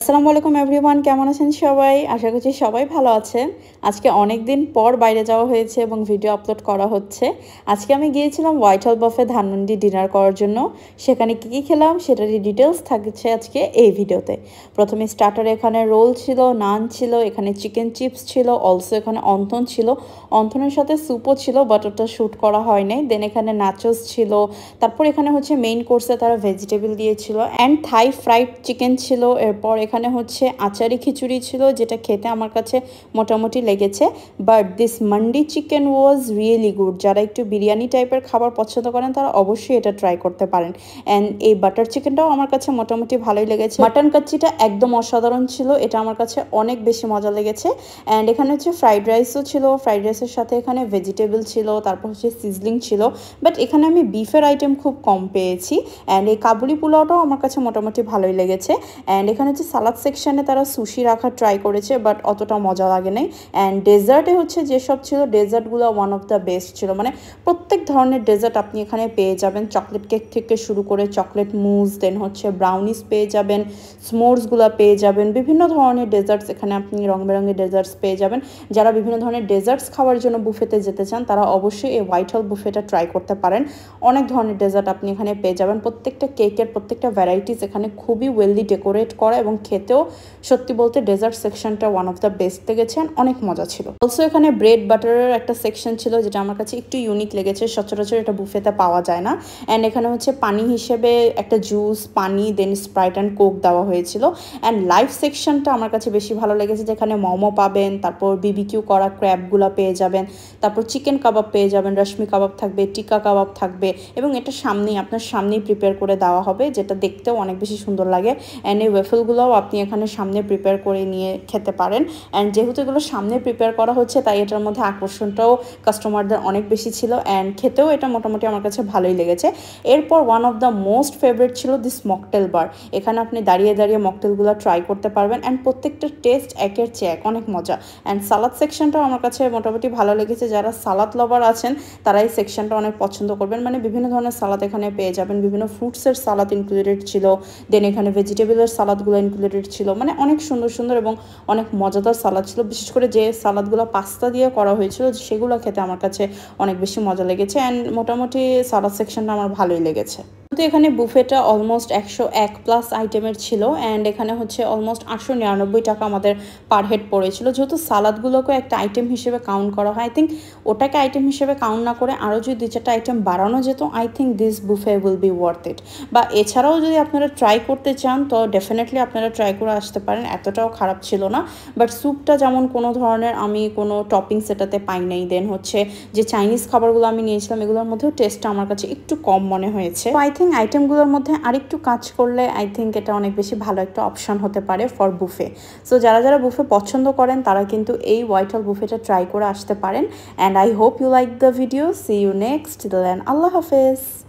আসসালামু আলাইকুম এভরিওয়ান, কেমন আছেন সবাই? আশা করছি সবাই ভালো আছেন। আজকে অনেক দিন পর বাইরে যাওয়া হয়েছে এবং ভিডিও আপলোড করা হচ্ছে। আজকে আমি গিয়েছিলাম হোয়াইট হাউস বাফে ধানমন্ডি ডিনার করার জন্য। সেখানে কী খেলাম সেটারই ডিটেলস থাকছে আজকে এই ভিডিওতে। প্রথমে স্টার্টারে এখানে রোল ছিল, নান ছিল, এখানে চিকেন চিপস ছিল, অলসো এখানে অন্থন ছিল। অন্থনের সাথে স্যুপও ছিল, বাট ওটা শ্যুট করা হয় নাই। দেন এখানে নাচোস ছিল। তারপর এখানে হচ্ছে মেইন কোর্সে তারা ভেজিটেবল দিয়েছিল অ্যান্ড থাই ফ্রাইড চিকেন ছিল। এরপর এখানে হচ্ছে আচারি খিচুড়ি ছিল, যেটা খেতে আমার কাছে মোটামুটি লেগেছে। But this mandi chicken was really good. যারা একটু বিরিয়ানি টাইপের খাবার পছন্দ করেন তারা অবশ্যই এটা ট্রাই করতে পারেন। অ্যান্ড এই বাটার চিকেনটাও আমার কাছে মোটামুটি ভালোই লেগেছে। মাটন কাচ্চিটা একদম অসাধারণ ছিল, এটা আমার কাছে অনেক বেশি মজা লেগেছে। অ্যান্ড এখানে হচ্ছে ফ্রাইড রাইসও ছিল, ফ্রাইড রাইসের সাথে এখানে ভেজিটেবল ছিল, তারপর হচ্ছে সিজলিং ছিল। বাট এখানে আমি বিফের আইটেম খুব কম পেয়েছি। অ্যান্ড এই কাবুলি পোলাওটাও আমার কাছে মোটামুটি ভালোই লেগেছে। অ্যান্ড এখানে হচ্ছে সালাদ সেকশানে তারা সুশি রাখার ট্রাই করেছে, বাট অতটা মজা লাগে নাই। অ্যান্ড ডেজার্টে হচ্ছে যেসব ছিল ডেজার্টগুলো ওয়ান অফ দ্য বেস্ট ছিল। মানে প্রত্যেক ধরনের ডেজার্ট আপনি এখানে পেয়ে যাবেন, চকলেট কেক থেকে শুরু করে চকলেট মুজ, দেন হচ্ছে ব্রাউনিস পেয়ে যাবেন, স্মোর্সগুলো পেয়ে যাবেন, বিভিন্ন ধরনের ডেজার্টস এখানে আপনি রং বেরঙের ডেজার্টস পেয়ে যাবেন। যারা বিভিন্ন ধরনের ডেজার্টস খাওয়ার জন্য বুফেতে যেতে চান তারা অবশ্যই এই হোয়াইট হাউস বুফেটা ট্রাই করতে পারেন। অনেক ধরনের ডেজার্ট আপনি এখানে পেয়ে যাবেন। প্রত্যেকটা কেকের প্রত্যেকটা ভ্যারাইটিস এখানে খুবই ওয়েললি ডেকোরেট করা এবং খেতেও সত্যি বলতে ডেজার্ট সেকশনটা ওয়ান অফ দ্য বেস্ট লেগেছেন, অনেক মজা ছিল। অলসো এখানে ব্রেড বাটারের একটা সেকশন ছিল, যেটা আমার কাছে একটু ইউনিক লেগেছে, সচরাচর এটা বুফেতে পাওয়া যায় না। অ্যান্ড এখানে হচ্ছে পানি হিসেবে একটা জুস, পানি, দেন স্প্রাইট অ্যান্ড কোক দেওয়া হয়েছিল। অ্যান্ড লাইভ সেকশনটা আমার কাছে বেশি ভালো লেগেছে, যেখানে মোমো পাবেন, তারপর বিবিকিউ করা ক্র্যাবগুলো পেয়ে যাবেন, তারপর চিকেন কাবাব পেয়ে যাবেন, রশ্মি কাবাব থাকবে, টিক্কা কাবাব থাকবে, এবং এটা আপনার সামনেই প্রিপেয়ার করে দেওয়া হবে, যেটা দেখতেও অনেক বেশি সুন্দর লাগে। অ্যান্ড এই ওয়েফেলগুলোও আপনি এখানে সামনে প্রিপেয়ার করে নিয়ে খেতে পারেন। অ্যান্ড যেহেতু এগুলো সামনে প্রিপেয়ার করা হচ্ছে তাই এটার মধ্যে আকর্ষণটাও কাস্টমারদের অনেক বেশি ছিল। অ্যান্ড খেতেও এটা মোটামুটি আমার কাছে ভালোই লেগেছে। এরপর one of the most favourite ছিল দিস মকটেল বার। এখানে আপনি দাঁড়িয়ে দাঁড়িয়ে মকটেলগুলো ট্রাই করতে পারবেন। অ্যান্ড প্রত্যেকটা টেস্ট একের চেয়ে এক, অনেক মজা। অ্যান্ড সালাদ সেকশনটাও আমার কাছে মোটামুটি ভালো লেগেছে। যারা সালাদ লাভার আছেন তারা এই সেকশনটা অনেক পছন্দ করবেন। মানে বিভিন্ন ধরনের সালাদ এখানে পেয়ে যাবেন, বিভিন্ন ফ্রুটসের সালাদ ইনক্লুডেড ছিল, দেন এখানে ভেজিটেবলের সালাদগুলো ইনক্লুডেড ছিল। মানে অনেক সুন্দর সুন্দর এবং অনেক মজাদার সালাদ ছিল। বিশেষ করে যে সালাদগুলো পাস্তা দিয়ে করা হয়েছিল সেগুলো খেতে আমার কাছে অনেক বেশি মজা লেগেছে। অ্যান্ড মোটামুটি সালাদ সেকশনটা আমার ভালোই লেগেছে। তো এখানে বুফেটা অলমোস্ট 101+ আইটেমের ছিল। অ্যান্ড এখানে হচ্ছে অলমোস্ট 899 টাকা আমাদের পার হেড পড়েছিল। যেহেতু সালাদগুলোকে একটা আইটেম হিসেবে কাউন্ট করা হয়, আই থিঙ্ক ওটাকে আইটেম হিসেবে কাউন্ট না করে আরও যদি 2-4টা আইটেম বাড়ানো যেত, I think this buffet will be worth it. বা এছাড়াও যদি আপনারা ট্রাই করতে চান তো ডেফিনেটলি আপনারা ট্রাই করে আসতে পারেন, এতটাও খারাপ ছিল না। বাট স্যুপটা যেমন কোনো ধরনের আমি কোনো টপিংস এটাতে পাই নাই। দেন হচ্ছে যে চাইনিজ খাবারগুলো আমি নিয়েছিলাম এগুলোর মধ্যেও টেস্টটা আমার কাছে একটু কম মনে হয়েছে। আই থিঙ্ক আইটেমগুলোর মধ্যে আরেকটু কাজ করলে আই থিঙ্ক এটা অনেক বেশি ভালো একটা অপশন হতে পারে ফর বুফে। সো যারা যারা বুফে পছন্দ করেন তারা কিন্তু এই হোয়াইট হাউস বুফেটা ট্রাই করে আসতে পারেন। And I hope you like the video. See you next then, আল্লাহ হাফেজ।